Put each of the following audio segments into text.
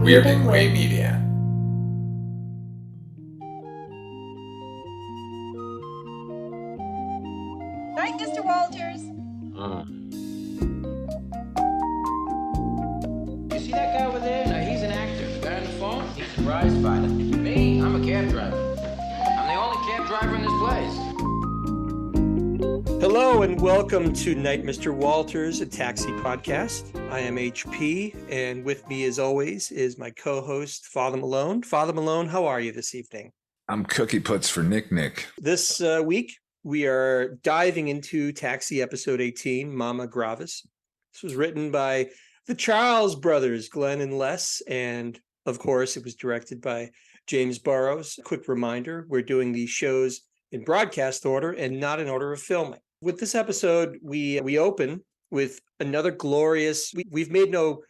Weirding Way Media. Night, Mr. Walters. You see that guy over there? Now, he's an actor. The guy on the phone, he's a prize fighter. Me, I'm a cab driver. I'm the only cab driver in this place. Hello and welcome to Night, Mr. Walters, a taxi podcast. I am HP, and with me, as always, is my co-host, Father Malone. Father Malone, how are you this evening? I'm Cookie Puts for Nick. This week, we are diving into Taxi Episode 18, Mama Gravas. This was written by the Charles brothers, Glenn and Les, and of course, it was directed by James Burrows. Quick reminder, we're doing these shows in broadcast order and not in order of filming. With this episode, we open with another glorious, we've made no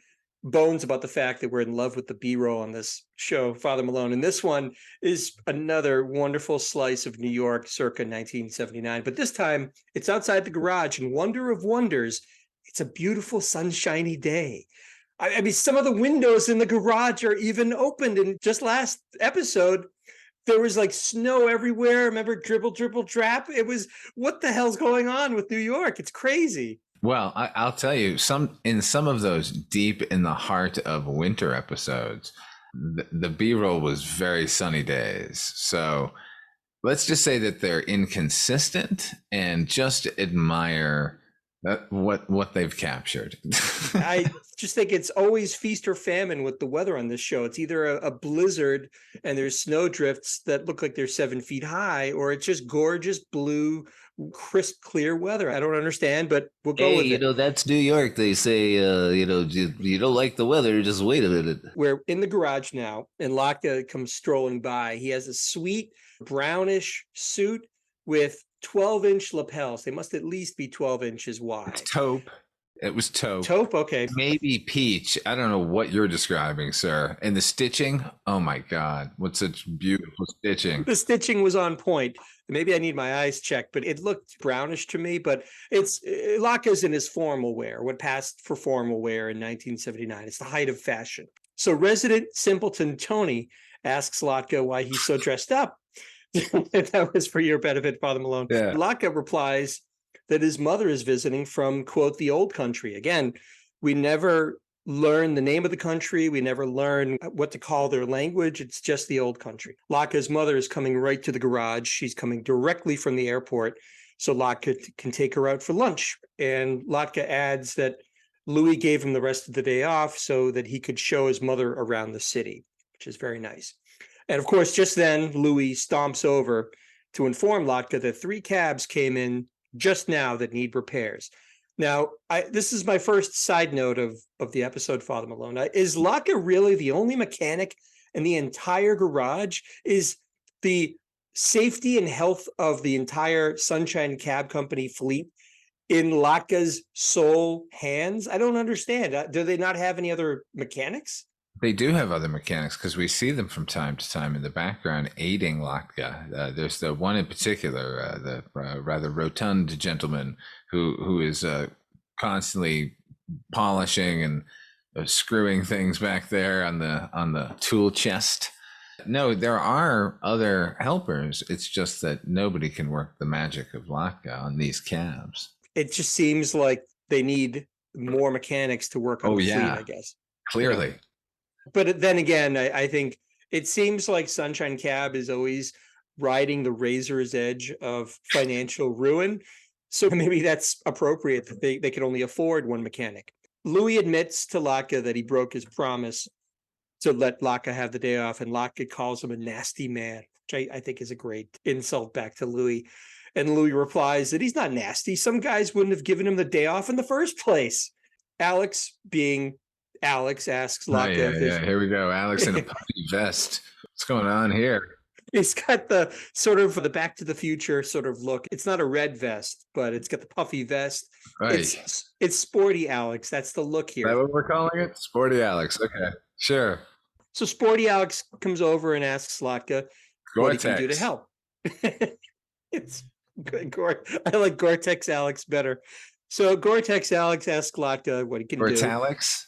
bones about the fact that we're in love with the B-roll on this show, Father Malone. And this one is another wonderful slice of New York circa 1979. But this time, it's outside the garage, and wonder of wonders, it's a beautiful sunshiny day. I mean, some of the windows in the garage are even opened. And just last episode, there was like snow everywhere. Remember dribble, dribble, drap? It was, what the hell's going on with New York? It's crazy. Well, I'll tell you, some of those deep in the heart of winter episodes, the B-roll was very sunny days. So let's just say that they're inconsistent and just admire what they've captured. I just think it's always feast or famine with the weather on this show. It's either a blizzard and there's snow drifts that look like they're 7 feet high, or it's just gorgeous blue, crisp, clear weather. I don't understand, but we'll go with it. That's New York. They say, you don't like the weather, just wait a minute. We're in the garage now, and Latka comes strolling by. He has a sweet brownish suit with 12-inch lapels. They must at least be 12 inches wide. It's taupe. It was taupe. Taupe, okay. Maybe peach. I don't know what you're describing, sir. And the stitching, oh my God, what such beautiful stitching. The stitching was on point. Maybe I need my eyes checked, but it looked brownish to me. But it's Latka's in his formal wear, what passed for formal wear in 1979. It's the height of fashion. So resident simpleton Tony asks Latka why he's so dressed up. That was for your benefit, Father Malone. Yeah. Latka replies that his mother is visiting from, quote, the old country. Again, we never learn the name of the country. We never learn what to call their language. It's just the old country. Latka's mother is coming right to the garage. She's coming directly from the airport, so Latka can take her out for lunch. And Latka adds that Louis gave him the rest of the day off so that he could show his mother around the city, which is very nice. And of course, just then, Louis stomps over to inform Latka that 3 cabs came in just now that need repairs. Now, this is my first side note of the episode, Father Malone. Is Latka really the only mechanic in the entire garage? Is the safety and health of the entire Sunshine Cab Company fleet in Latka's sole hands? I don't understand. Do they not have any other mechanics? They do have other mechanics because we see them from time to time in the background aiding Latka. There's the one in particular, the rather rotund gentleman who is constantly polishing and screwing things back there on the tool chest. No, there are other helpers. It's just that nobody can work the magic of Latka on these cabs. It just seems like they need more mechanics to work on the fleet, I guess. Clearly. But then again, I think it seems like Sunshine Cab is always riding the razor's edge of financial ruin. So maybe that's appropriate that they can only afford one mechanic. Louis admits to Latka that he broke his promise to let Latka have the day off, and Latka calls him a nasty man, which I think is a great insult back to Louis. And Louis replies that he's not nasty. Some guys wouldn't have given him the day off in the first place. Alex, being Alex, asks Latka. Here we go. Alex in a puffy vest. What's going on here? He's got the sort of the Back to the Future sort of look. It's not a red vest, but it's got the puffy vest. Right. It's sporty Alex. That's the look here. Is that what we're calling it? Sporty Alex. Okay, sure. So sporty Alex comes over and asks Latka what he can do to help. It's good. I like Gore-Tex Alex better. So Gore-Tex Alex asks Latka what he can do. Gore-Tex?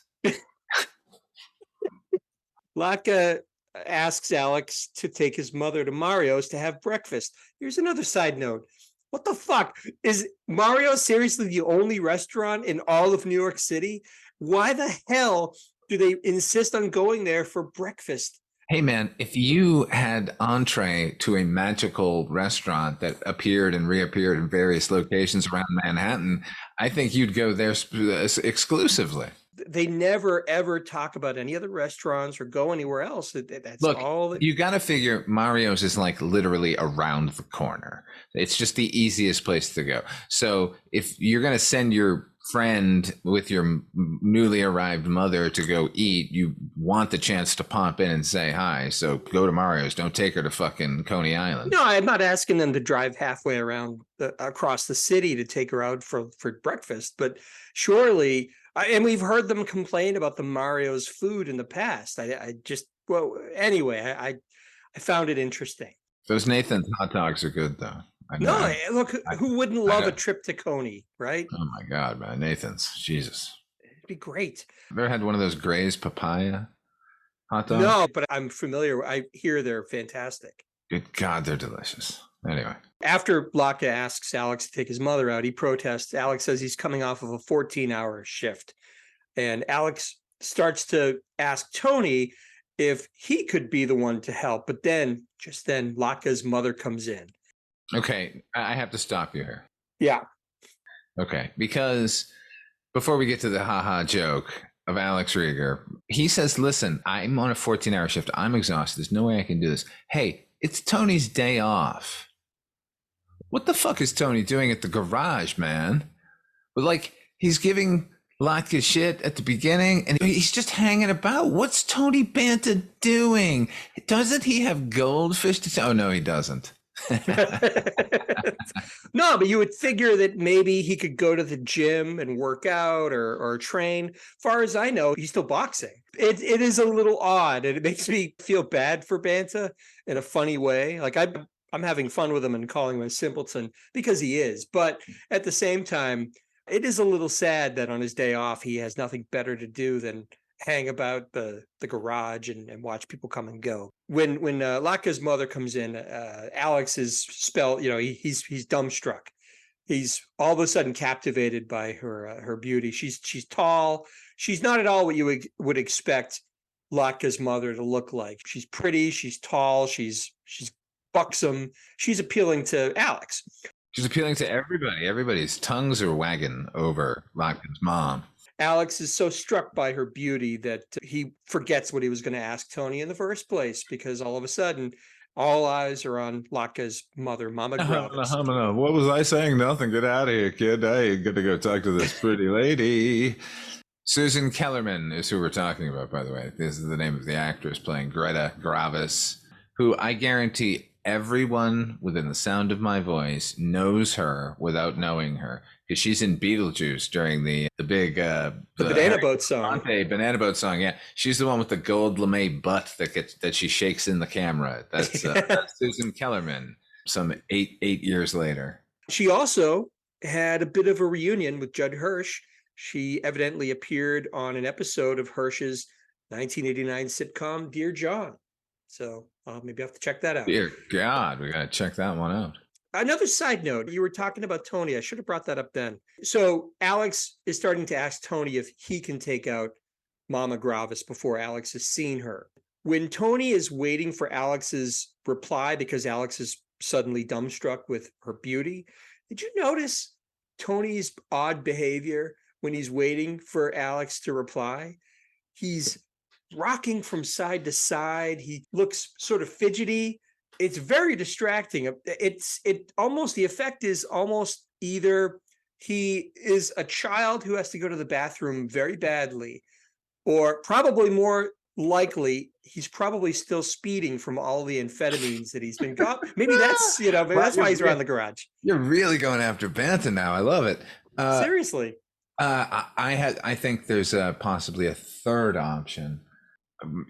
Latka asks Alex to take his mother to Mario's to have breakfast. Here's another side note. What the fuck? Is Mario seriously the only restaurant in all of New York City? Why the hell do they insist on going there for breakfast? Hey man, if you had entree to a magical restaurant that appeared and reappeared in various locations around Manhattan, I think you'd go there exclusively. They never ever talk about any other restaurants or go anywhere else. That's Look, all that... you got to figure Mario's is like literally around the corner. It's just the easiest place to go. So if you're going to send your friend with your newly arrived mother to go eat, you want the chance to pop in and say hi. So go to Mario's. Don't take her to fucking Coney Island. No, I'm not asking them to drive halfway around across the city to take her out for breakfast, but surely... and we've heard them complain about the Mario's food in the past. Anyway, I found it interesting. Those Nathan's hot dogs are good, though. Look, who wouldn't love a trip to Coney, right? Oh my God, man. Nathan's, Jesus. It'd be great. Ever had one of those Gray's papaya hot dogs? No, but I'm familiar. I hear they're fantastic. Good God, they're delicious. Anyway. After Latka asks Alex to take his mother out, he protests. Alex says he's coming off of a 14-hour shift. And Alex starts to ask Tony if he could be the one to help. But then, just then, Latka's mother comes in. Okay, I have to stop you here. Yeah. Okay, because before we get to the haha joke of Alex Reiger, he says, listen, I'm on a 14-hour shift. I'm exhausted. There's no way I can do this. Hey, it's Tony's day off. What the fuck is Tony doing at the garage, man? But like, he's giving Latka shit at the beginning and he's just hanging about. What's Tony Banta doing? Doesn't he have goldfish to... Oh, no, he doesn't. No, but you would figure that maybe he could go to the gym and work out or train. Far as I know, he's still boxing. It is a little odd, and it makes me feel bad for Banta in a funny way. Like I'm having fun with him and calling him a simpleton because he is. But at the same time, it is a little sad that on his day off, he has nothing better to do than hang about the garage and watch people come and go. When Latka's mother comes in, Alex is he's dumbstruck. He's all of a sudden captivated by her beauty. She's tall. She's not at all what you would expect Latka's mother to look like. She's pretty. She's tall. She's buxom. She's appealing to Alex. She's appealing to everybody. Everybody's tongues are wagging over Latka's mom. Alex is so struck by her beauty that he forgets what he was going to ask Tony in the first place, because all of a sudden, all eyes are on Latka's mother, Mama Gravas. What was I saying? Nothing. Get out of here, kid. I ain't going to go talk to this pretty lady. Susan Kellerman is who we're talking about, by the way. This is the name of the actress playing Greta Gravas, who I guarantee everyone within the sound of my voice knows her without knowing her, because she's in Beetlejuice during the big the Banana Boat song. Banana Boat song. Yeah, she's the one with the gold lame butt that she shakes in the camera. That's Susan Kellerman. Some eight years later. She also had a bit of a reunion with Judd Hirsch. She evidently appeared on an episode of Hirsch's 1989 sitcom Dear John. So maybe I have to check that out. Dear God, we got to check that one out. Another side note, you were talking about Tony. I should have brought that up then. So Alex is starting to ask Tony if he can take out Mama Gravas before Alex has seen her. When Tony is waiting for Alex's reply because Alex is suddenly dumbstruck with her beauty, did you notice Tony's odd behavior when he's waiting for Alex to reply? He's rocking from side to side. He looks sort of fidgety. It's very distracting. The effect is almost either he is a child who has to go to the bathroom very badly, or probably more likely, he's probably still speeding from all the amphetamines that he's been got. Maybe that's, maybe that's why he's around the garage. You're really going after Banta now. I love it. Seriously. I think there's possibly a third option.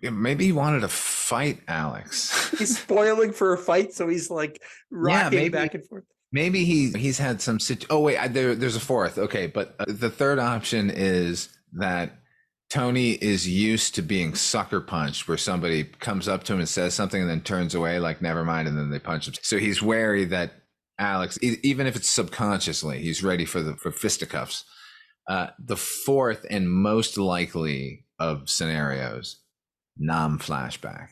Maybe he wanted to fight Alex. He's spoiling for a fight, so he's like rocking back and forth. Maybe he's had some there's a fourth. Okay, but the third option is that Tony is used to being sucker punched, where somebody comes up to him and says something and then turns away, like, never mind, and then they punch him. So he's wary that Alex, even if it's subconsciously, he's ready for fisticuffs. The fourth and most likely of scenarios, Nam flashback.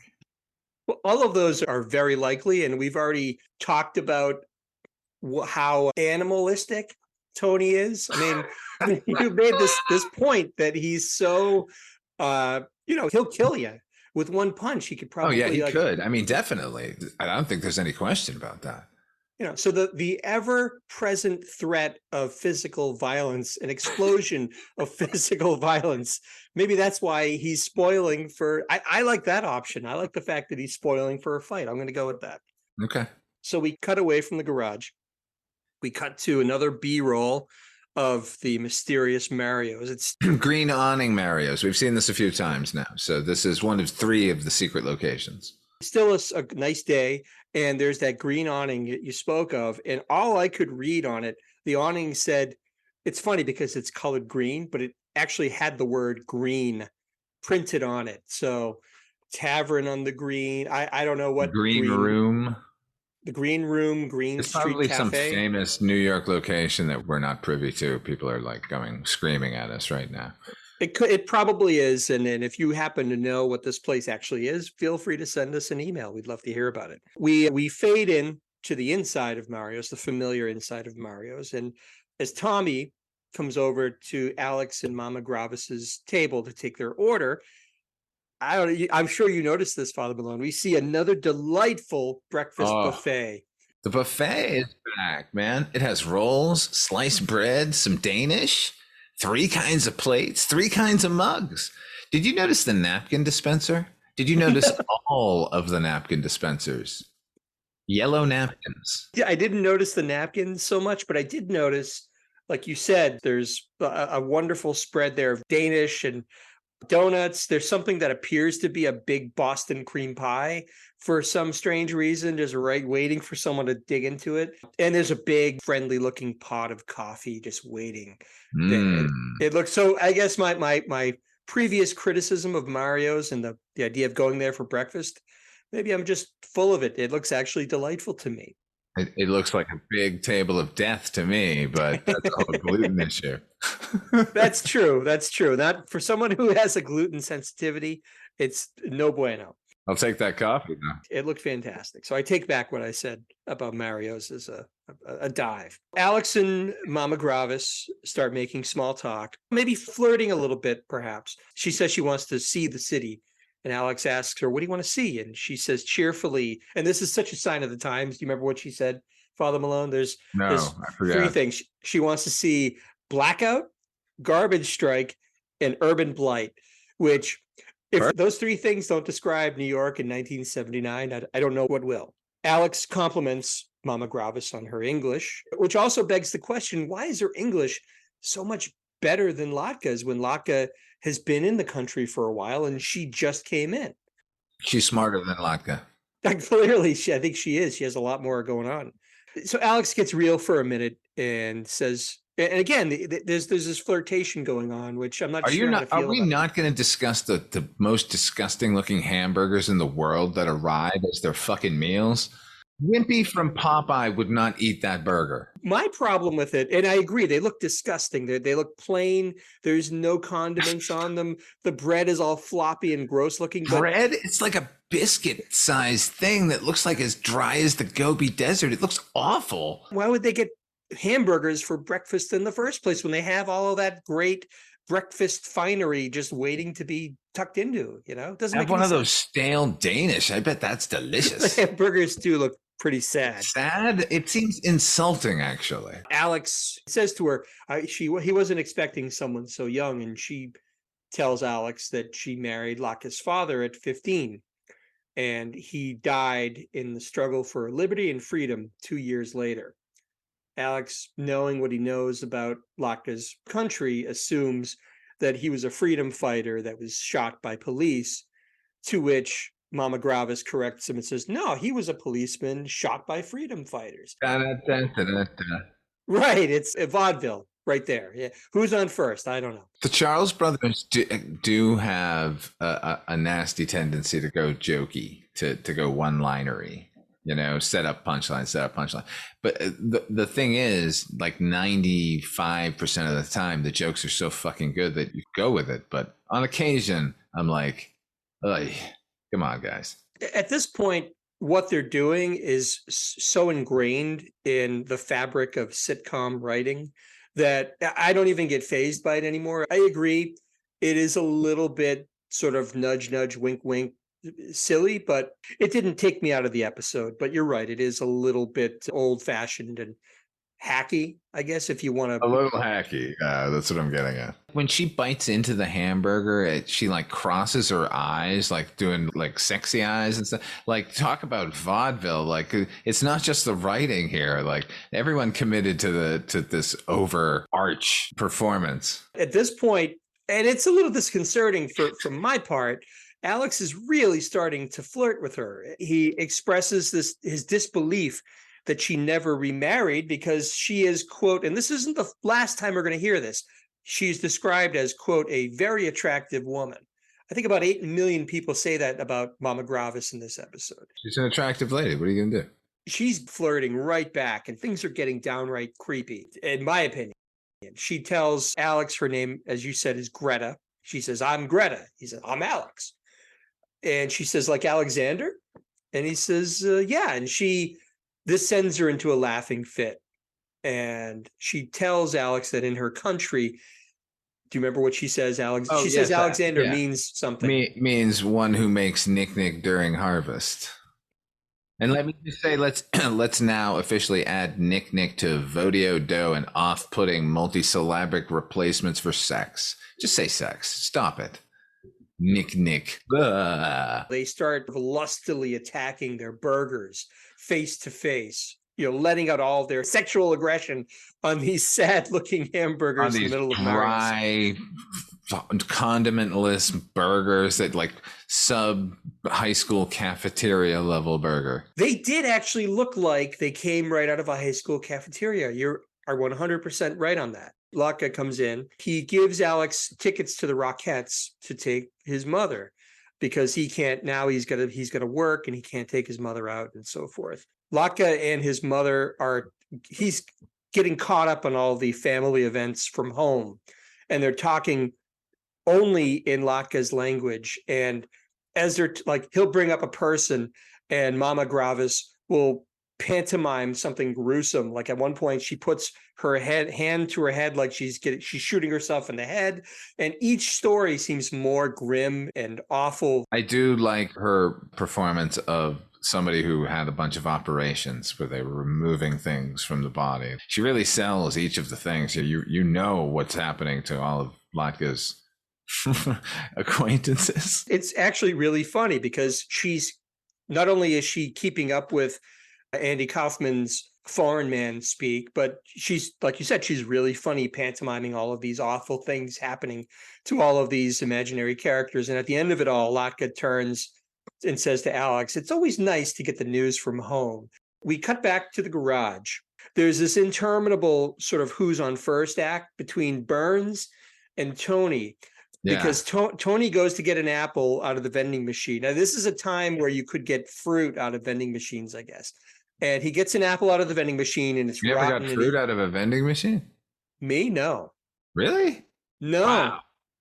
Well, all of those are very likely, and we've already talked about how animalistic Tony is. I mean, you made this point that he's so, he'll kill you with one punch. He could probably. Oh yeah, he could. I mean, definitely. I don't think there's any question about that. So the ever-present threat of physical violence, an explosion of physical violence. Maybe that's why he's spoiling for. I like that option. I like the fact that he's spoiling for a fight. I'm going to go with that. Okay. So we cut away from the garage. We cut to another B-roll of the mysterious Marios. It's green awning Marios. We've seen this a few times now. So this is one of 3 of the secret locations. Still a nice day, and there's that green awning you spoke of, and all I could read on it, the awning said, it's funny because it's colored green, but it actually had the word green printed on it. So tavern on the green. I don't know what green room. The Green Room, Green It's Street probably Cafe. some famous New York location that we're not privy to. People are like screaming at us right now. It probably is. And if you happen to know what this place actually is, feel free to send us an email. We'd love to hear about it. We fade in to the inside of Mario's, the familiar inside of Mario's. And as Tommy comes over to Alex and Mama Gravas's table to take their order, I'm sure you noticed this, Father Malone. We see another delightful breakfast buffet. The buffet is back, man. It has rolls, sliced bread, some Danish, 3 kinds of plates, 3 kinds of mugs. Did you notice the napkin dispenser? Did you notice all of the napkin dispensers? Yellow napkins. Yeah, I didn't notice the napkins so much, but I did notice, like you said, there's a wonderful spread there of Danish and donuts. There's something that appears to be a big Boston cream pie for some strange reason, just waiting for someone to dig into it. And there's a big friendly looking pot of coffee just waiting. It looks so. I guess my previous criticism of Mario's and the idea of going there for breakfast, maybe I'm just full of it. It looks actually delightful to me. It looks like a big table of death to me, but that's all a gluten issue. That's true. That's true. Not for someone who has a gluten sensitivity. It's no bueno. I'll take that coffee now. It looked fantastic. So I take back what I said about Mario's as a dive. Alex and Mama Gravas start making small talk, maybe flirting a little bit, perhaps. She says she wants to see the city. And Alex asks her, what do you want to see? And she says cheerfully, and this is such a sign of the times. Do you remember what she said, Father Malone? There's I forgot. 3 things. She wants to see blackout, garbage strike, and urban blight, which if those 3 things don't describe New York in 1979, I don't know what will. Alex compliments Mama Gravas on her English, which also begs the question, why is her English so much better than Latka's when Latka has been in the country for a while and she just came in? She's smarter than Latka. Clearly, I think she is. She has a lot more going on. So Alex gets real for a minute and says, and again, there's this flirtation going on, which I'm not sure how to feel Are we not going to discuss the most disgusting looking hamburgers in the world that arrive as their fucking meals? Wimpy from Popeye would not eat that burger. My problem with it, and I agree, they look disgusting. They look plain. There's no condiments on them. The bread is all floppy and gross looking. Bread? It's like a biscuit-sized thing that looks like as dry as the Gobi Desert. It looks awful. Why would they get hamburgers for breakfast in the first place when they have all of that great breakfast finery just waiting to be tucked into? It doesn't have make one any of sense. those stale Danish. I bet that's delicious. The hamburgers do look pretty sad. Sad? It seems insulting, actually. Alex says to her, he wasn't expecting someone so young, and she tells Alex that she married Latka's father at 15, and he died in the struggle for liberty and freedom 2 years later. Alex, knowing what he knows about Latka's country, assumes that he was a freedom fighter that was shot by police, to which Mama Gravas corrects him and says, no, he was a policeman shot by freedom fighters. Da-da-da-da-da-da. Right, it's a vaudeville, right there. Yeah. Who's on first? I don't know. The Charles brothers do have a nasty tendency to go jokey, to go one-linery, set up punchline. But the thing is, like 95% of the time, the jokes are so fucking good that you go with it. But on occasion, I'm like, "Ugh, come on, guys." At this point, what they're doing is so ingrained in the fabric of sitcom writing that I don't even get fazed by it anymore. I agree. It is a little bit sort of nudge, nudge, wink, wink, silly, but it didn't take me out of the episode. But you're right. It is a little bit old fashioned and hacky, I guess, if you want A to. little hacky. That's what I'm getting at. When she bites into the hamburger, she like crosses her eyes, like doing like sexy eyes and stuff. Like, talk about vaudeville. Like, it's not just the writing here. Like, everyone committed to this overarch performance. At this point, and it's a little disconcerting from my part, Alex is really starting to flirt with her. He expresses his disbelief that she never remarried because she is, quote, and this isn't the last time we're going to hear this, she's described as, quote, a very attractive woman. I think about 8 million people say that about Mama Gravas in this episode. She's an attractive lady. What are you going to do? She's flirting right back, and things are getting downright creepy, in my opinion. She tells Alex her name, as you said, is Greta. She says, "I'm Greta." He says, "I'm Alex." And she says, "Like Alexander?" And he says, "Yeah." And this sends her into a laughing fit. And she tells Alex that in her country, do you remember what she says, Alex? Oh, she says Alexander means something. Means one who makes nick during harvest. And let me just say, let's now officially add nick to vodio do and off-putting multisyllabic replacements for sex. Just say sex. Stop it. Nick. Ugh. They start lustily attacking their burgers face to face, letting out all their sexual aggression on these sad-looking hamburgers in the middle of dry, condimentless burgers that like high school cafeteria level burger. They did actually look like they came right out of a high school cafeteria. You are 100% right on that. Latka comes in. He gives Alex tickets to the Rockettes to take his mother because he can't now. He's got to work and he can't take his mother out and so forth. Latka and his mother he's getting caught up on all the family events from home, and they're talking only in Latka's language. And as they're he'll bring up a person, and Mama Gravas will pantomime something gruesome. Like at one point, she puts her hand to her head like she's shooting herself in the head. And each story seems more grim and awful. I do like her performance of somebody who had a bunch of operations where they were removing things from the body. She really sells each of the things. You know what's happening to all of Latka's acquaintances. It's actually really funny because she's not only is she keeping up with Andy Kaufman's foreign man speak, but she's, like you said, she's really funny pantomiming all of these awful things happening to all of these imaginary characters. And at the end of it all, Latka turns and says to Alex, "It's always nice to get the news from home." We cut back to the garage. There's this interminable sort of who's on first act between Burns and Tony. Yeah. Because Tony goes to get an apple out of the vending machine. Now, this is a time where you could get fruit out of vending machines, I guess. And he gets an apple out of the vending machine, and it's rotten. You ever got fruit out of a vending machine? Me? No. Really? No. Wow.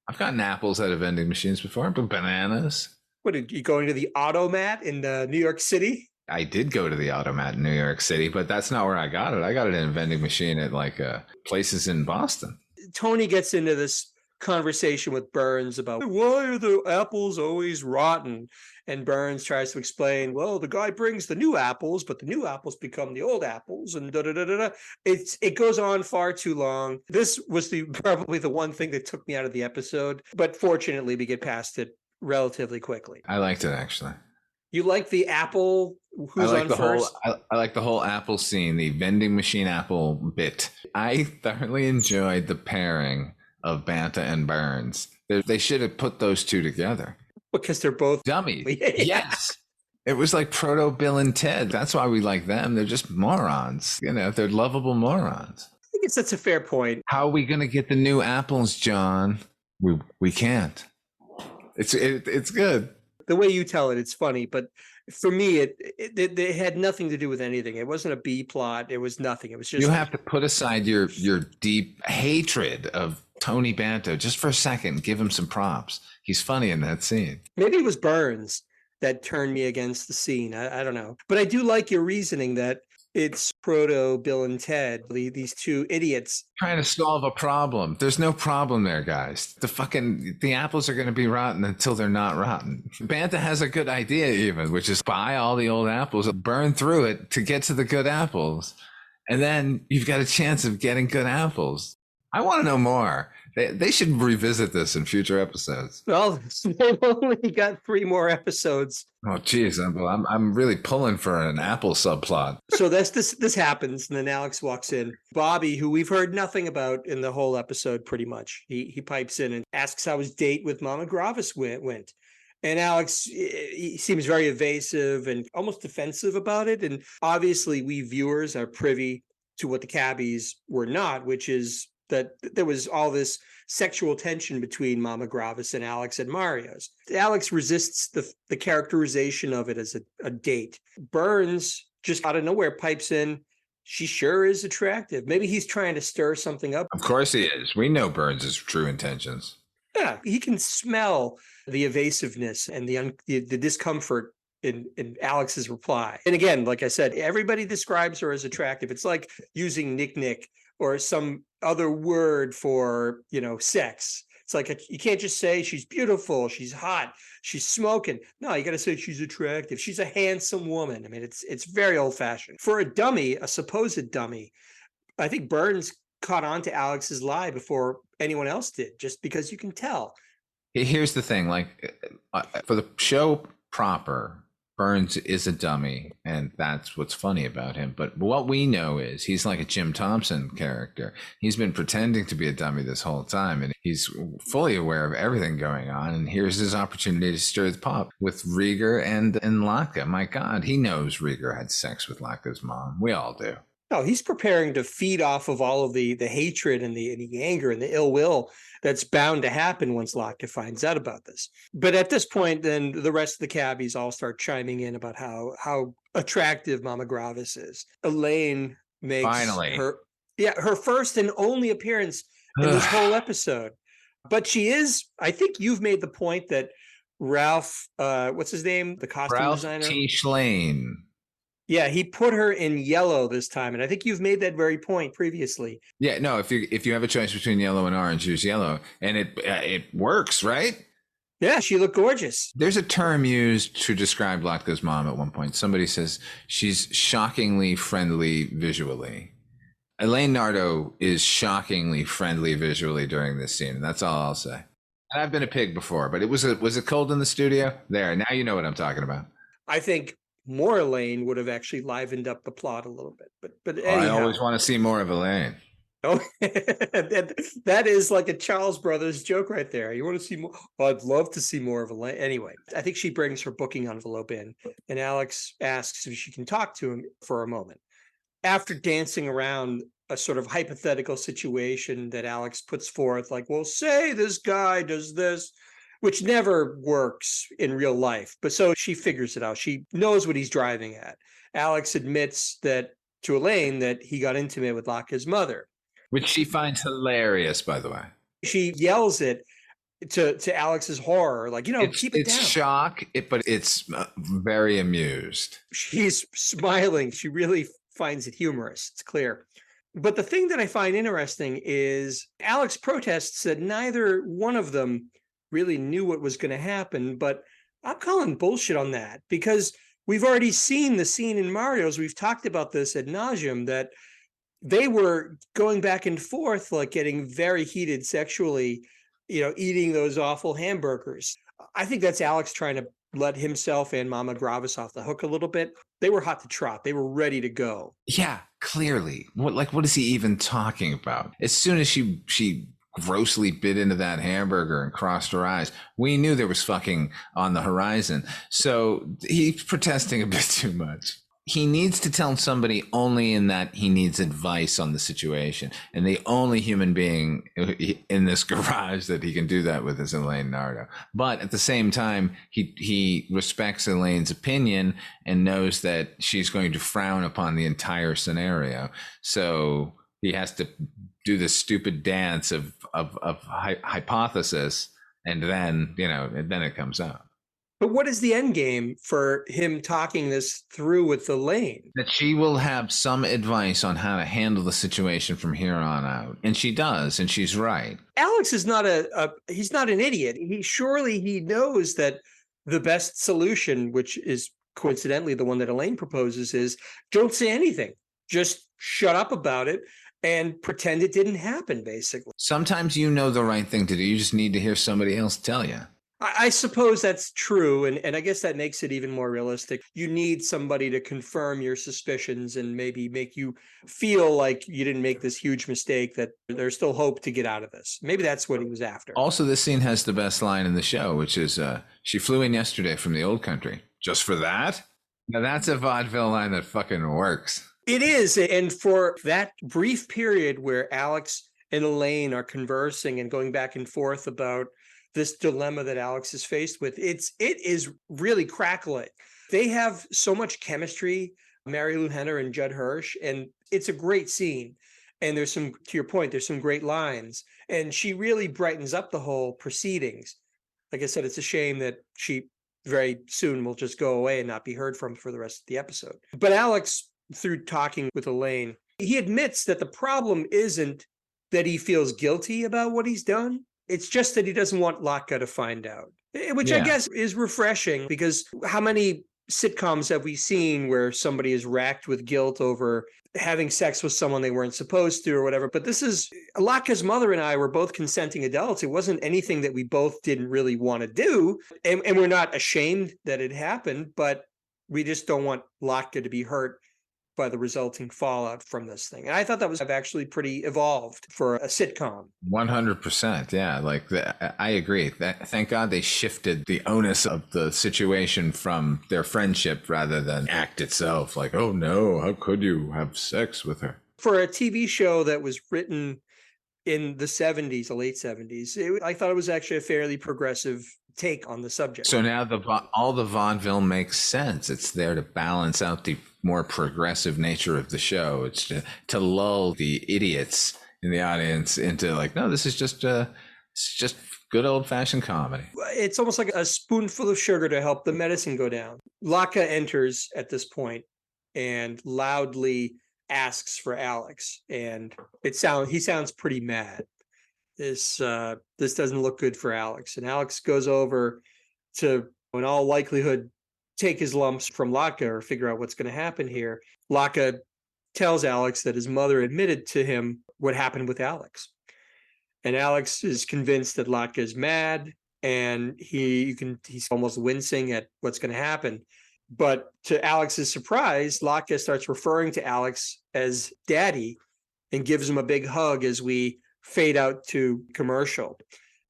I've gotten apples out of vending machines before, but bananas. What, did you going to the Automat in New York City? I did go to the Automat in New York City, but that's not where I got it. I got it in a vending machine at places in Boston. Tony gets into this conversation with Burns about why are the apples always rotten, and Burns tries to explain, well, the guy brings the new apples, but the new apples become the old apples, and it goes on far too long. This was probably the one thing that took me out of the episode, but fortunately we get past it relatively quickly. I liked it, actually. You like the apple who's on first? I like the whole apple scene, the vending machine apple bit. I thoroughly enjoyed the pairing of Banta and Burns. They should have put those two together. Because they're both dummies. Yes. It was like proto Bill and Ted. That's why we like them. They're just morons. They're lovable morons. I think guess that's a fair point. How are we going to get the new apples, John? We can't. It's good. The way you tell it, it's funny, but for me, it had nothing to do with anything. It wasn't a B plot. It was nothing. It was just You have to put aside your deep hatred of Tony Banto just for a second. Give him some props. He's funny in that scene. maybe it was Burns that turned me against the scene. I don't know, but I do like your reasoning that it's proto Bill and Ted, these two idiots. Trying to solve a problem. There's no problem there, guys. The apples are going to be rotten until they're not rotten. Banta has a good idea even, which is buy all the old apples, burn through it to get to the good apples. And then you've got a chance of getting good apples. I want to know more. They should revisit this in future episodes. Well, they've only got 3 more episodes. Oh, geez. I'm really pulling for an apple subplot. So this happens, and then Alex walks in. Bobby, who we've heard nothing about in the whole episode, pretty much, he pipes in and asks how his date with Mama Gravas went. And Alex, he seems very evasive and almost defensive about it. And obviously, we viewers are privy to what the cabbies were not, which is that there was all this sexual tension between Mama Gravas and Alex and Mario's. Alex resists the characterization of it as a date. Burns just out of nowhere pipes in, she sure is attractive. Maybe he's trying to stir something up. Of course he is. We know Burns' true intentions. Yeah, he can smell the evasiveness and the discomfort in Alex's reply. And again, like I said, everybody describes her as attractive. It's like using Nick or some other word for, sex. It's like you can't just say she's beautiful, she's hot, she's smoking. No, you got to say she's attractive. She's a handsome woman. I mean, it's very old fashioned. For a dummy, a supposed dummy, I think Burns caught on to Alex's lie before anyone else did, just because you can tell. Here's the thing, for the show proper, Burns is a dummy, and that's what's funny about him. But what we know is he's like a Jim Thompson character. He's been pretending to be a dummy this whole time, and he's fully aware of everything going on. And here's his opportunity to stir the pot with Reiger and Latka. My God, he knows Reiger had sex with Latka's mom. We all do. No, he's preparing to feed off of all of the hatred and the anger and the ill will that's bound to happen once Latka finds out about this. But at this point, then the rest of the cabbies all start chiming in about how attractive Mama Gravas is. Elaine makes her first and only appearance in this whole episode. But she is, I think you've made the point that Ralph, what's his name? The costume designer? Ralph T. Schlane. Yeah, he put her in yellow this time, and I think you've made that very point previously. Yeah, no, if you have a choice between yellow and orange, use yellow, and it works, right? Yeah, she looked gorgeous. There's a term used to describe Latka's mom at one point. Somebody says she's shockingly friendly visually. Elaine Nardo is shockingly friendly visually during this scene, and that's all I'll say. And I've been a pig before, but was it cold in the studio? There, now you know what I'm talking about. I think more Elaine would have actually livened up the plot a little bit, but anyhow. I always want to see more of Elaine. Oh, that is like a Charles Brothers joke right there. You want to see more? Well, I'd love to see more of Elaine. Anyway, I think she brings her booking envelope in, and Alex asks if she can talk to him for a moment. After dancing around a sort of hypothetical situation that Alex puts forth, like, well, say this guy does this, which never works in real life. But so she figures it out. She knows what he's driving at. Alex admits that to Elaine that he got intimate with Latka's mother. Which she finds hilarious, by the way. She yells it to Alex's horror, like, keep it down. It's shock, but it's very amused. She's smiling. She really finds it humorous. It's clear. But the thing that I find interesting is Alex protests that neither one of them really knew what was going to happen, but I'm calling bullshit on that because we've already seen the scene in Mario's. We've talked about this ad nauseum, that they were going back and forth, like getting very heated sexually, eating those awful hamburgers. I think that's Alex trying to let himself and Mama Gravas off the hook a little bit. They were hot to trot. They were ready to go. Yeah, clearly. What is he even talking about? As soon as she grossly bit into that hamburger and crossed her eyes, we knew there was fucking on the horizon. So he's protesting a bit too much. he needs to tell somebody only in that he needs advice on the situation. And the only human being in this garage that he can do that with is Elaine Nardo. But at the same time, he respects Elaine's opinion and knows that she's going to frown upon the entire scenario. So he has to do this stupid dance of hypothesis, and then, then it comes out. But what is the end game for him talking this through with Elaine? That she will have some advice on how to handle the situation from here on out. And she does, and she's right. Alex is not he's not an idiot. He knows that the best solution, which is coincidentally the one that Elaine proposes, is don't say anything. Just shut up about it and pretend it didn't happen, basically. Sometimes you know the right thing to do. You just need to hear somebody else tell you. I suppose that's true, and I guess that makes it even more realistic. You need somebody to confirm your suspicions and maybe make you feel like you didn't make this huge mistake, that there's still hope to get out of this. Maybe that's what he was after. Also, this scene has the best line in the show, which is, she flew in yesterday from the old country. Just for that? Now that's a vaudeville line that fucking works. It is, and for that brief period where Alex and Elaine are conversing and going back and forth about this dilemma that Alex is faced with, it is really crackling. They have so much chemistry, Mary Lou Henner and Judd Hirsch, and it's a great scene. And there's some, to your point, there's some great lines, and she really brightens up the whole proceedings. Like I said, it's a shame that she very soon will just go away and not be heard from for the rest of the episode. But Alex, through talking with Elaine, he admits that the problem isn't that he feels guilty about what he's done. It's just that he doesn't want Latka to find out, which I guess is refreshing, because how many sitcoms have we seen where somebody is racked with guilt over having sex with someone they weren't supposed to or whatever? But this is, Latka's mother and I were both consenting adults. It wasn't anything that we both didn't really want to do. And we're not ashamed that it happened, but we just don't want Latka to be hurt by the resulting fallout from this thing. And I thought that was actually pretty evolved for a sitcom. 100%. Yeah. Like, I agree. Thank God they shifted the onus of the situation from their friendship rather than act itself. Like, oh no, how could you have sex with her? For a TV show that was written in the 70s, the late 70s, I thought it was actually a fairly progressive take on the subject. So now all the vaudeville makes sense. It's there to balance out the more progressive nature of the show. It's to lull the idiots in the audience into like, no, this is just good old fashioned comedy. It's almost like a spoonful of sugar to help the medicine go down. Latka enters at this point and loudly asks for Alex, and he sounds pretty mad. This doesn't look good for Alex, and Alex goes over to, in all likelihood, take his lumps from Latka or figure out what's going to happen here. Latka tells Alex that his mother admitted to him what happened with Alex, and Alex is convinced that Latka is mad, and he's almost wincing at what's going to happen. But to Alex's surprise, Latka starts referring to Alex as Daddy and gives him a big hug as we fade out to commercial.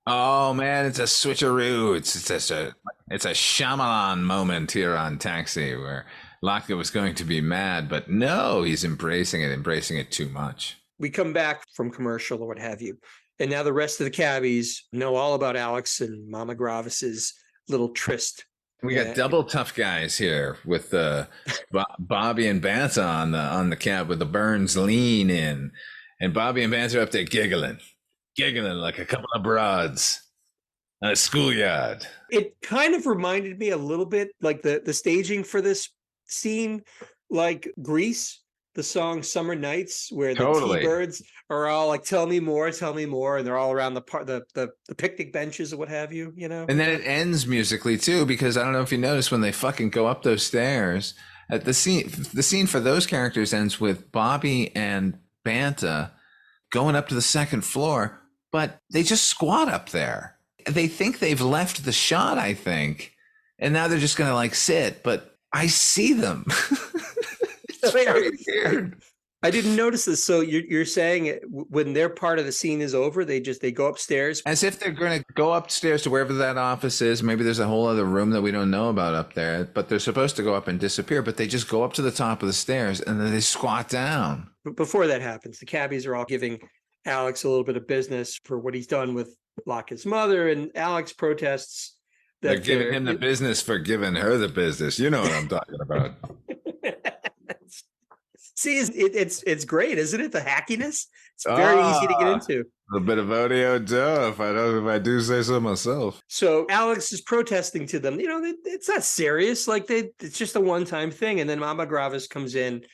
Oh man, it's a switcheroo. It's a Shyamalan moment here on Taxi, where Latka was going to be mad, but no, he's embracing it too much. We come back from commercial or what have you, and now the rest of the cabbies know all about Alex and Mama Gravas's little tryst. We got double tough guys here with Bobby and Banta on the cab with the Burns lean in, and Bobby and Banta are up there giggling like a couple of broads on a schoolyard. It kind of reminded me a little bit like the staging for this scene, like Grease, the song "Summer Nights," where the T-birds are all like, tell me more, and they're all around the picnic benches or what have you, And then it ends musically too, because I don't know if you noticed when they fucking go up those stairs, at the scene for those characters ends with Bobby and Banta going up to the second floor, but they just squat up there. They think they've left the shot, I think, and now they're just gonna like sit, but I see them. It's very weird. I didn't notice this. So you're saying when their part of the scene is over, they go upstairs. As if they're going to go upstairs to wherever that office is. Maybe there's a whole other room that we don't know about up there, but they're supposed to go up and disappear, but they just go up to the top of the stairs and then they squat down. But before that happens, the cabbies are all giving Alex a little bit of business for what he's done with Locke's mother, and Alex protests that They're giving him the business for giving her the business. You know what I'm talking about. See, it's great, isn't it? The hackiness. It's very easy to get into. A bit of audio dough, if I do say so myself. So Alex is protesting to them. It's not serious. Like it's just a one-time thing. And then Mama Gravas comes in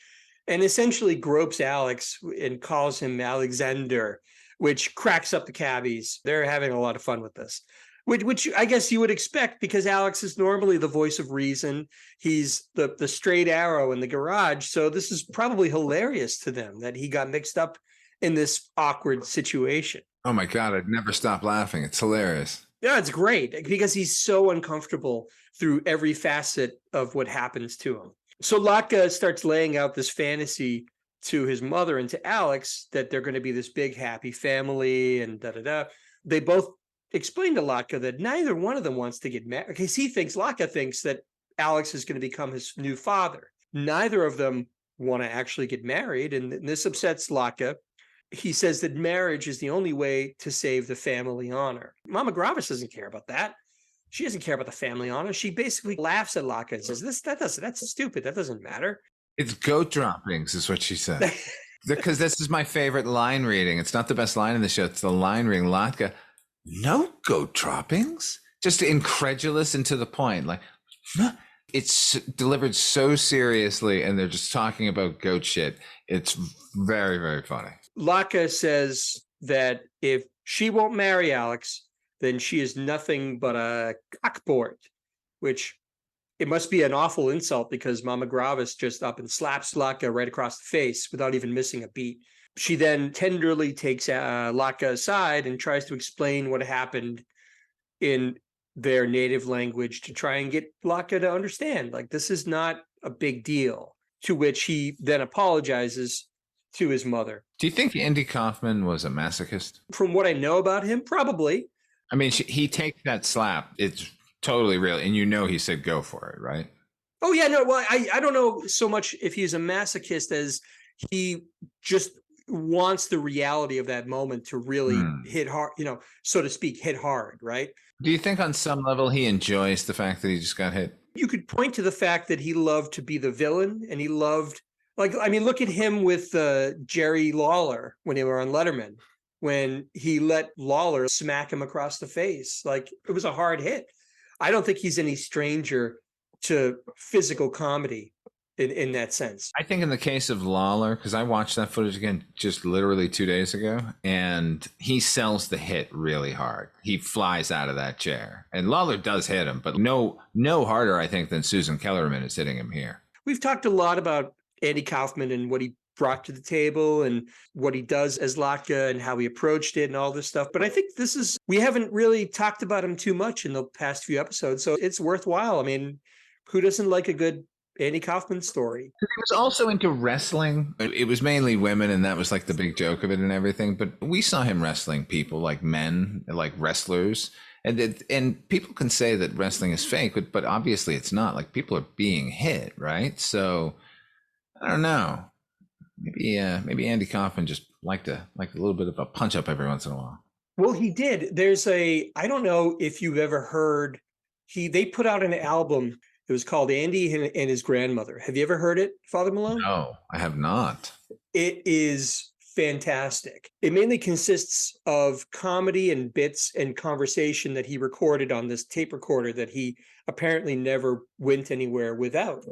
and essentially gropes Alex and calls him Alexander, which cracks up the cabbies. They're having a lot of fun with this. Which I guess you would expect, because Alex is normally the voice of reason. He's the straight arrow in the garage. So this is probably hilarious to them that he got mixed up in this awkward situation. Oh my God, I'd never stop laughing. It's hilarious. Yeah, it's great because he's so uncomfortable through every facet of what happens to him. So Latka starts laying out this fantasy to his mother and to Alex that they're going to be this big happy family and da-da-da. They both explained to Latka that neither one of them wants to get married, because Latka thinks that Alex is going to become his new father. Neither of them want to actually get married, and this upsets Latka. He says that marriage is the only way to save the family honor. Mama Gravas doesn't care about that. She doesn't care about the family honor. She basically laughs at Latka and says, that's stupid. That doesn't matter. It's goat droppings is what she said. Because this is my favorite line reading. It's not the best line in the show. It's the line reading. Latka, no goat droppings? Just incredulous and to the point. Like, it's delivered so seriously, and they're just talking about goat shit. It's very, very funny. Latka says that if she won't marry Alex, then she is nothing but a cockboard, which it must be an awful insult, because Mama Gravas just up and slaps Latka right across the face without even missing a beat. She then tenderly takes Latka aside and tries to explain what happened in their native language to try and get Latka to understand, like, this is not a big deal, to which he then apologizes to his mother. Do you think Andy Kaufman was a masochist? From what I know about him, probably. I mean, he takes that slap. It's totally real. And he said go for it, right? Oh, yeah. No, well, I don't know so much if he's a masochist as he just wants the reality of that moment to really hit hard, so to speak, hit hard, right? Do you think on some level he enjoys the fact that he just got hit? You could point to the fact that he loved to be the villain, and he loved, look at him with Jerry Lawler when they were on Letterman, when he let Lawler smack him across the face. Like, it was a hard hit. I don't think he's any stranger to physical comedy in that sense. I think in the case of Lawler, because I watched that footage again just literally 2 days ago, and he sells the hit really hard. He flies out of that chair, and Lawler does hit him, but no harder, I think, than Susan Kellerman is hitting him here. We've talked a lot about Andy Kaufman and what he brought to the table and what he does as Latka and how he approached it and all this stuff. But I think we haven't really talked about him too much in the past few episodes. So it's worthwhile. I mean, who doesn't like a good Andy Kaufman story? He was also into wrestling. It was mainly women, and that was like the big joke of it and everything. But we saw him wrestling people, like men, like wrestlers. And people can say that wrestling is fake, but obviously it's not. Like, people are being hit, right? So I don't know. Maybe Andy Kaufman just liked a little bit of a punch up every once in a while. Well, he did. I don't know if you've ever heard, they put out an album. It was called Andy and His Grandmother. Have you ever heard it, Father Malone? No, I have not. It is fantastic. It mainly consists of comedy and bits and conversation that he recorded on this tape recorder that he apparently never went anywhere without.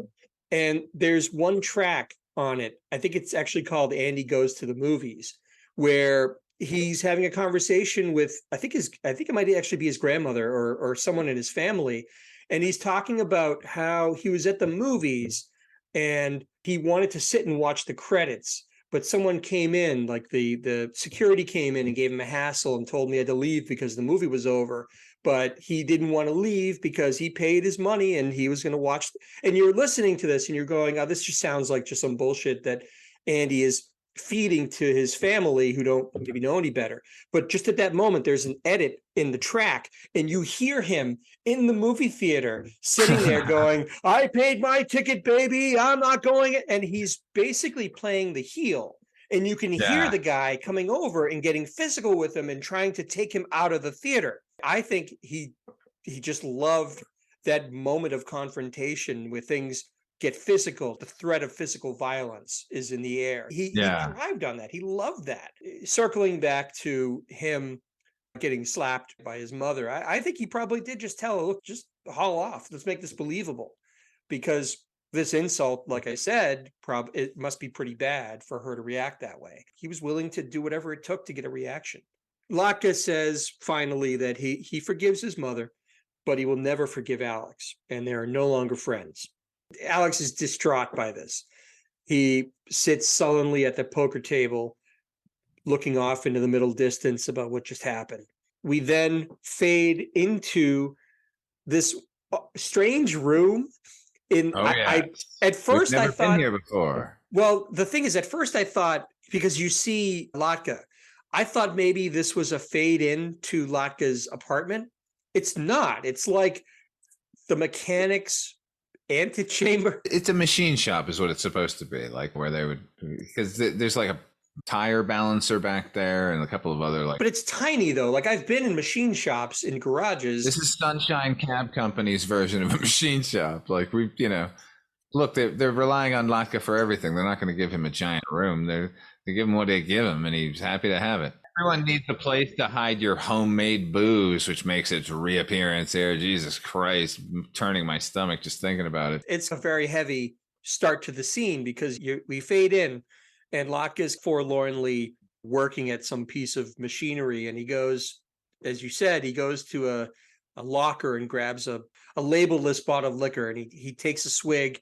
And there's one track on it, I think it's actually called Andy Goes to the Movies, where he's having a conversation with, I think it might actually be his grandmother or someone in his family. And he's talking about how he was at the movies and he wanted to sit and watch the credits, but someone came in, like the security came in and gave him a hassle and told me he had to leave because the movie was over. But he didn't want to leave because he paid his money and he was going to watch. And you're listening to this and you're going, oh, this just sounds like just some bullshit that Andy is feeding to his family who don't maybe know any better. But just at that moment, there's an edit in the track, and you hear him in the movie theater sitting there going, I paid my ticket, baby. I'm not going. And he's basically playing the heel. And you can hear Yeah. the guy coming over and getting physical with him and trying to take him out of the theater. I think he just loved that moment of confrontation where things get physical. The threat of physical violence is in the air. He thrived on that. He loved that. Circling back to him getting slapped by his mother, I think he probably did just tell her, look, just haul off. Let's make this believable. Because this insult, like I said, it must be pretty bad for her to react that way. He was willing to do whatever it took to get a reaction. Latka says finally that he forgives his mother, but he will never forgive Alex, and they are no longer friends. Alex is distraught by this. He sits sullenly at the poker table, looking off into the middle distance about what just happened. We then fade into this strange room. At first, We've never I thought, been here before. Well, the thing is, at first I thought, because you see Latka, I thought maybe this was a fade in to Latka's apartment. It's not. It's like the mechanic's antechamber. It's a machine shop is what it's supposed to be, like where they would, because there's like a tire balancer back there and a couple of other like. But it's tiny though. Like I've been in machine shops in garages. This is Sunshine Cab Company's version of a machine shop. Like look, they're relying on Latka for everything. They're not going to give him a giant room. They give him what they give him, and he's happy to have it. Everyone needs a place to hide your homemade booze, which makes its reappearance here. Jesus Christ, turning my stomach just thinking about it. It's a very heavy start to the scene because we fade in and Latka's forlornly working at some piece of machinery. And he goes, as you said, he goes to a locker and grabs a labelless bottle of liquor, and he takes a swig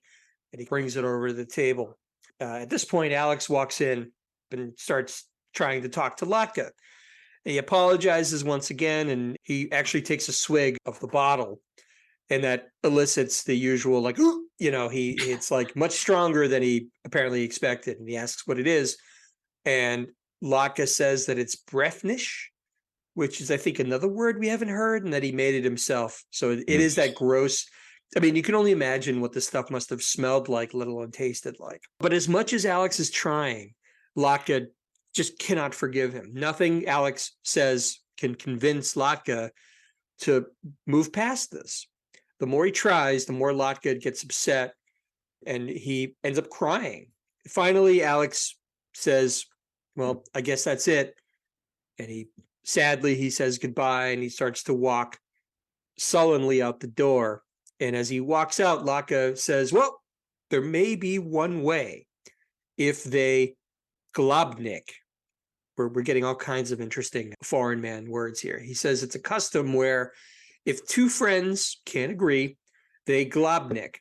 and he brings it over to the table. At this point, Alex walks in and starts trying to talk to Latka. He apologizes once again, and he actually takes a swig of the bottle, and that elicits the usual, like, ooh, it's like much stronger than he apparently expected. And he asks what it is. And Latka says that it's brefnish, which is, I think, another word we haven't heard, and that he made it himself. So it is that gross. I mean, you can only imagine what this stuff must have smelled like, let alone tasted like. But as much as Alex is trying, Latka just cannot forgive him. Nothing Alex says can convince Latka to move past this. The more he tries, the more Latka gets upset, and he ends up crying. Finally, Alex says, well, I guess that's it. And he says goodbye, and he starts to walk sullenly out the door. And as he walks out, Latka says, well, there may be one way if they globnik. We're getting all kinds of interesting foreign man words here. He says it's a custom where if two friends can't agree, they globnik.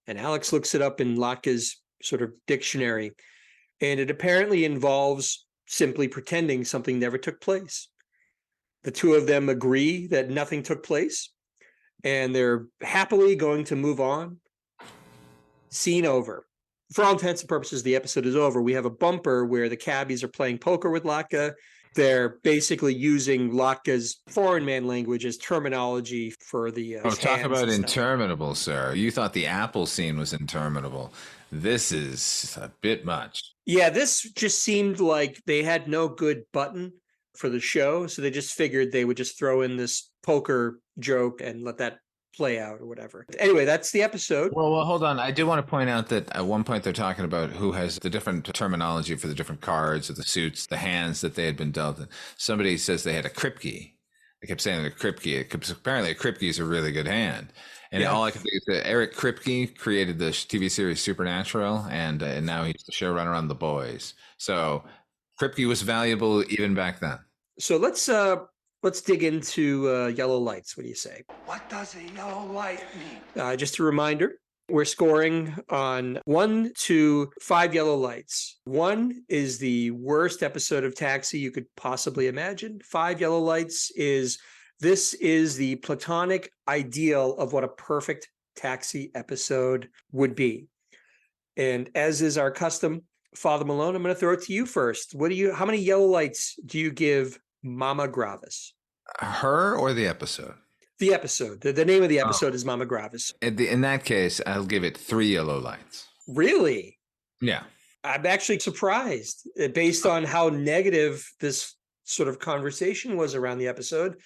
And Alex looks it up in Latka's sort of dictionary, and it apparently involves simply pretending something never took place. The two of them agree that nothing took place, and they're happily going to move on. Scene over. For all intents and purposes, the episode is over. We have a bumper where the cabbies are playing poker with Latka. They're basically using Latka's foreign man language as terminology for the talk about interminable, sir. You thought the Apple scene was interminable. This is a bit much. Yeah, this just seemed like they had no good button for the show, so they just figured they would just throw in this poker joke and let that play out or whatever. Anyway, that's the episode. Well, hold on. I do want to point out that at one point they're talking about who has the different terminology for the different cards or the suits, the hands that they had been dealt. Somebody says they had a Kripke. They kept saying they're Kripke. Apparently a Kripke is a really good hand. And all I can think is that Eric Kripke created the TV series Supernatural, and now he's the showrunner on The Boys. So Kripke was valuable even back then. So let's dig into yellow lights. What do you say? What does a yellow light mean? Just a reminder, we're scoring on 1 to 5 yellow lights. 1 is the worst episode of Taxi you could possibly imagine. 5 yellow lights this is the platonic ideal of what a perfect Taxi episode would be. And as is our custom, Father Malone, I'm going to throw it to you first. How many yellow lights do you give Mama Gravas? Her or the episode? The episode. The name of the episode is Mama Gravas. In that case, I'll give it 3 yellow lights. Really? Yeah. I'm actually surprised based on how negative this sort of conversation was around the episode.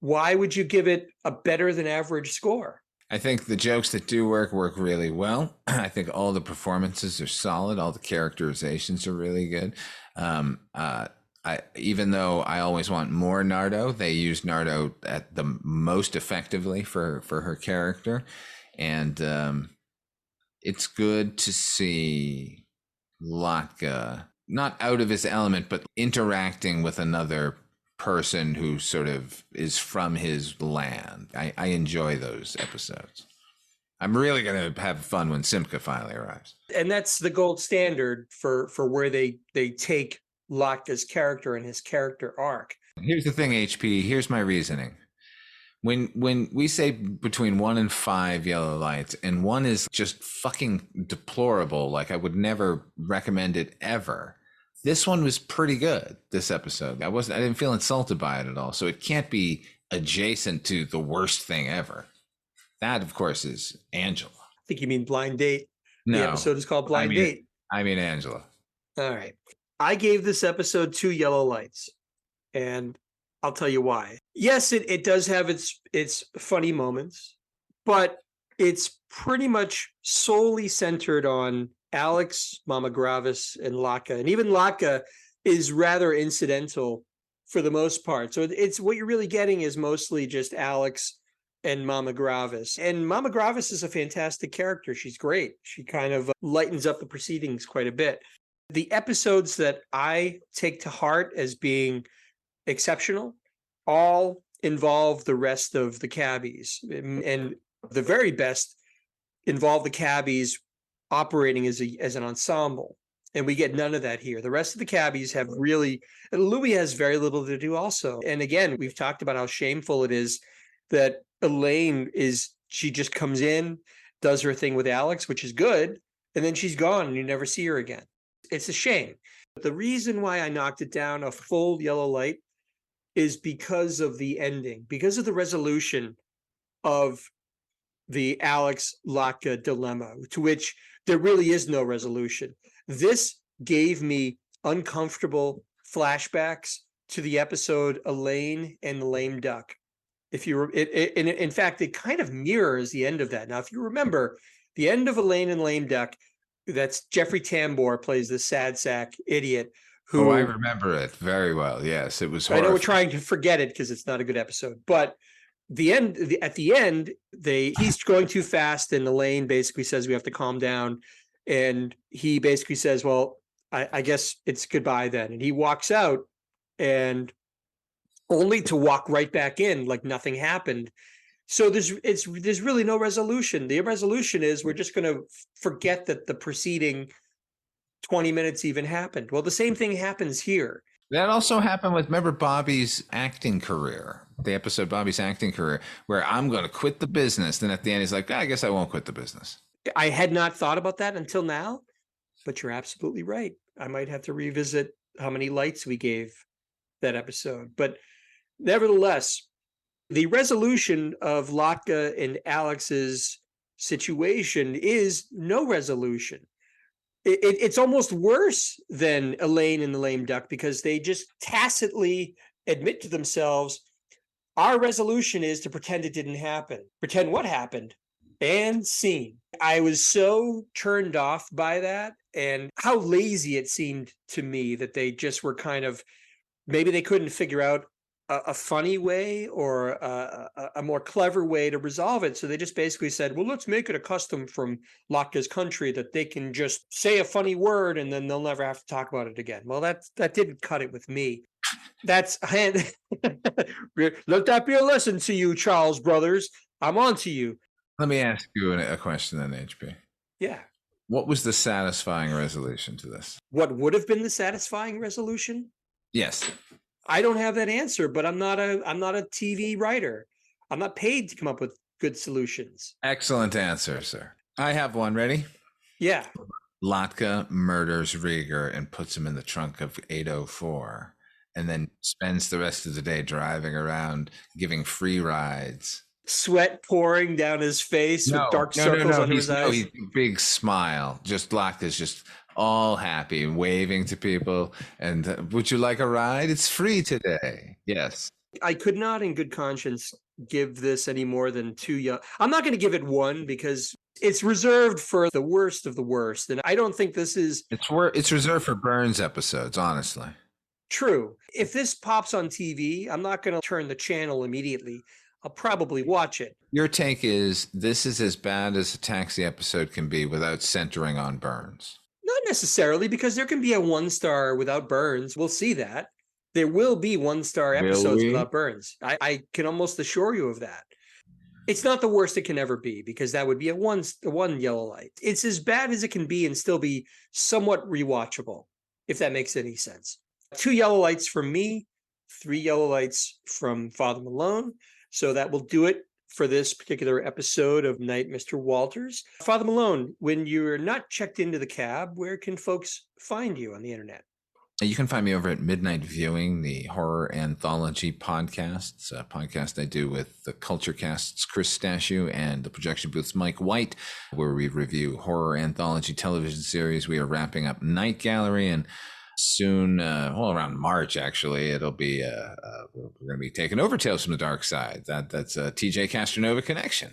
Why would you give it a better than average score? I think the jokes that do work really well. I think all the performances are solid. All the characterizations are really good. Even though I always want more Nardo, they use Nardo at the most effectively for her character. And it's good to see Latka not out of his element, but interacting with another person who sort of is from his land. I enjoy those episodes. I'm really going to have fun when Simca finally arrives. And that's the gold standard for where they take Latka's character and his character arc. Here's the thing, HP. Here's my reasoning. When we say between 1 and 5 yellow lights, and 1 is just fucking deplorable, like I would never recommend it ever. This one was pretty good, this episode. I didn't feel insulted by it at all. So it can't be adjacent to the worst thing ever. That, of course, is Angela. I think you mean Blind Date. No, the episode is called Blind Date. I mean Angela. All right. I gave this episode 2 yellow lights, and I'll tell you why. Yes, it does have its funny moments, but it's pretty much solely centered on Alex, Mama Gravas, and Latka. And even Latka is rather incidental for the most part. So it's what you're really getting is mostly just Alex and Mama Gravas. And Mama Gravas is a fantastic character. She's great. She kind of lightens up the proceedings quite a bit. The episodes that I take to heart as being exceptional all involve the rest of the cabbies. And the very best involve the cabbies operating as an ensemble. And we get none of that here. The rest of the cabbies have really, Louis has very little to do also. And again, we've talked about how shameful it is that Elaine she just comes in, does her thing with Alex, which is good, and then she's gone and you never see her again. It's a shame. But the reason why I knocked it down a full yellow light is because of the ending, because of the resolution of the Alex Latka dilemma, to which there really is no resolution. This gave me uncomfortable flashbacks to the episode Elaine and the Lame Duck. In fact, it kind of mirrors the end of that. Now, if you remember the end of Elaine and Lame Duck, that's Jeffrey Tambor plays the sad sack idiot who. I remember it very well. Yes, it was horrible. I know we're trying to forget it because it's not a good episode, but at the end, he's going too fast, and Elaine basically says we have to calm down, and he basically says, "Well, I guess it's goodbye then," and he walks out, and only to walk right back in like nothing happened. So there's really no resolution. The resolution is we're just going to forget that the preceding 20 minutes even happened. Well, the same thing happens here. That also happened with, remember Bobby's acting career, the episode Bobby's acting career, where I'm going to quit the business. Then at the end, he's like, I guess I won't quit the business. I had not thought about that until now, but you're absolutely right. I might have to revisit how many lights we gave that episode. But nevertheless, the resolution of Latka and Alex's situation is no resolution. It's almost worse than Elaine and the Lame Duck because they just tacitly admit to themselves, our resolution is to pretend it didn't happen. Pretend what happened? And scene. I was so turned off by that and how lazy it seemed to me that they just were kind of, maybe they couldn't figure out a funny way or a more clever way to resolve it. So they just basically said, well, let's make it a custom from Latka's country that they can just say a funny word and then they'll never have to talk about it again. Well, that didn't cut it with me. Let that be a lesson to you, Charles Brothers. I'm on to you. Let me ask you a question then, HP. Yeah. What was the satisfying resolution to this? What would have been the satisfying resolution? Yes. I don't have that answer, but I'm not a TV writer. I'm not paid to come up with good solutions. Excellent answer, sir. I have one. Ready? Yeah. Latka murders Rieger and puts him in the trunk of 804 and then spends the rest of the day driving around giving free rides. Sweat pouring down his face with dark No, circles under his eyes. He's big smile. Just Lacka's just all happy and waving to people. And would you like a ride? It's free today. Yes. I could not, in good conscience, give this any more than 2. I'm not going to give it 1 because it's reserved for the worst of the worst, and I don't think this is. It's reserved for Burns episodes, honestly. True. If this pops on TV, I'm not going to turn the channel immediately. I'll probably watch it. Your take is this is as bad as a Taxi episode can be without centering on Burns. Not necessarily, because there can be a 1-star without Burns. We'll see that. There will be 1-star episodes without Burns. I can almost assure you of that. It's not the worst it can ever be, because that would be a one yellow light. It's as bad as it can be and still be somewhat rewatchable, if that makes any sense. 2 yellow lights from me, 3 yellow lights from Father Malone. So that will do it for this particular episode of Night, Mr. Walters. Father Malone, when you're not checked into the cab, where can folks find you on the internet? You can find me over at Midnight Viewing, the horror anthology podcast. It's a podcast I do with the Culture Cast's Chris Stashew and the Projection Booth's Mike White, where we review horror anthology television series. We are wrapping up Night Gallery, and soon, around March, actually, it'll be we're going to be taking over Tales from the Dark Side. That's a TJ Castronova connection.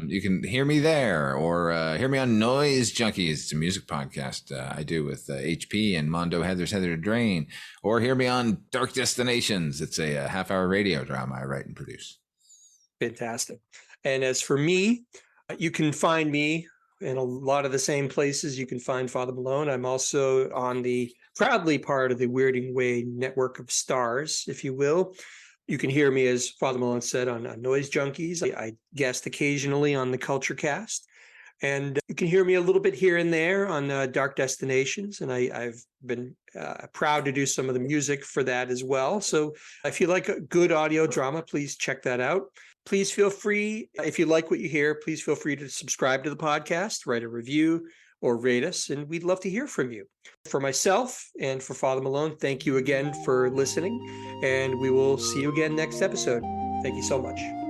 You can hear me there, or hear me on Noise Junkies. It's a music podcast I do with HP and Mondo Heather's Heather Drain, or hear me on Dark Destinations. It's a half-hour radio drama I write and produce. Fantastic. And as for me, you can find me in a lot of the same places you can find Father Malone. I'm also on the proudly part of the Weirding Way network of stars, if you will. You can hear me, as Father Malone said, on Noise Junkies. I guest occasionally on the Culture Cast. And you can hear me a little bit here and there on Dark Destinations. And I've been proud to do some of the music for that as well. So if you like a good audio drama, please check that out. Please feel free, if you like what you hear, please feel free to subscribe to the podcast, write a review, or rate us, and we'd love to hear from you. For myself and for Father Malone, thank you again for listening, and we will see you again next episode. Thank you so much.